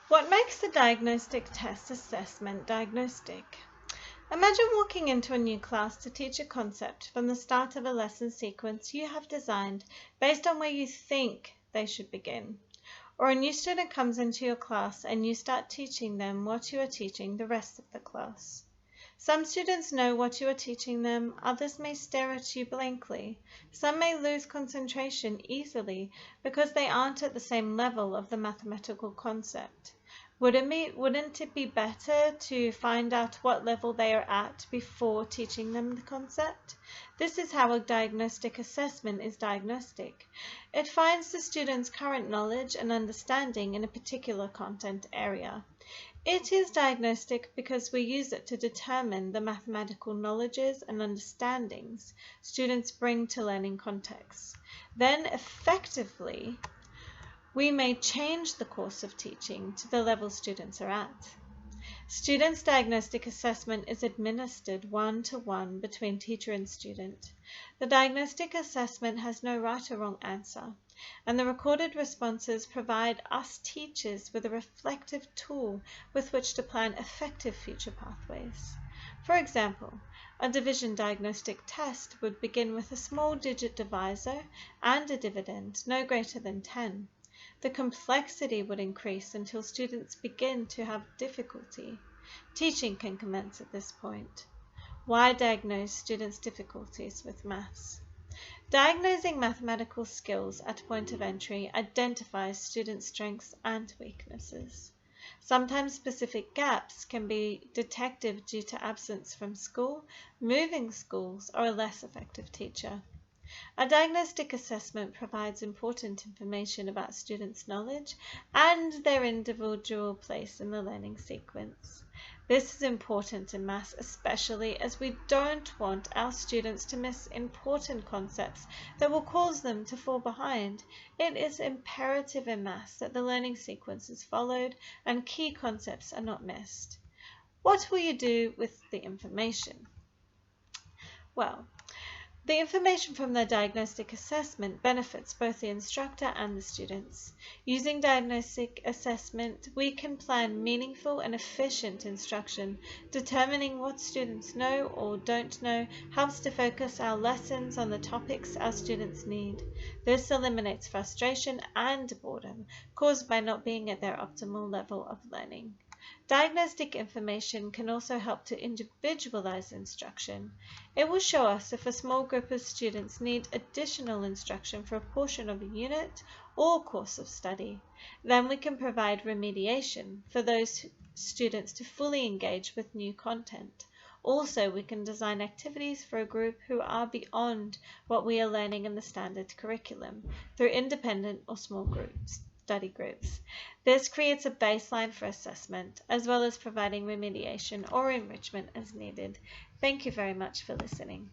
What makes the diagnostic test assessment diagnostic? Imagine walking into a new class to teach a concept from the start of a lesson sequence you have designed based on where you think they should begin. Or a new student comes into your class and you start teaching them what you are teaching the rest of the class. Some students know what you are teaching them, others may stare at you blankly. Some may lose concentration easily because they aren't at the same level of the mathematical concept. Wouldn't it be better to find out what level they are at before teaching them the concept? This is how a diagnostic assessment is diagnostic. It finds the student's current knowledge and understanding in a particular content area. It is diagnostic because we use it to determine the mathematical knowledges and understandings students bring to learning contexts. Then, effectively, we may change the course of teaching to the level students are at. Students' diagnostic assessment is administered one-to-one between teacher and student. The diagnostic assessment has no right or wrong answer, and the recorded responses provide us teachers with a reflective tool with which to plan effective future pathways. For example, a division diagnostic test would begin with a small digit divisor and a dividend no greater than 10. The complexity would increase until students begin to have difficulty. Teaching can commence at this point. Why diagnose students' difficulties with maths? Diagnosing mathematical skills at point of entry identifies students' strengths and weaknesses. Sometimes specific gaps can be detected due to absence from school, moving schools, or a less effective teacher. A diagnostic assessment provides important information about students' knowledge and their individual place in the learning sequence. This is important in maths, especially as we don't want our students to miss important concepts that will cause them to fall behind. It is imperative in maths that the learning sequence is followed and key concepts are not missed. What will you do with the information? Well, the information from the diagnostic assessment benefits both the instructor and the students. Using diagnostic assessment, we can plan meaningful and efficient instruction. Determining what students know or don't know helps to focus our lessons on the topics our students need. This eliminates frustration and boredom caused by not being at their optimal level of learning. Diagnostic information can also help to individualize instruction. It will show us if a small group of students need additional instruction for a portion of a unit or course of study. Then we can provide remediation for those students to fully engage with new content. Also, we can design activities for a group who are beyond what we are learning in the standard curriculum through independent or small groups. Study groups. This creates a baseline for assessment, as well as providing remediation or enrichment as needed. Thank you very much for listening.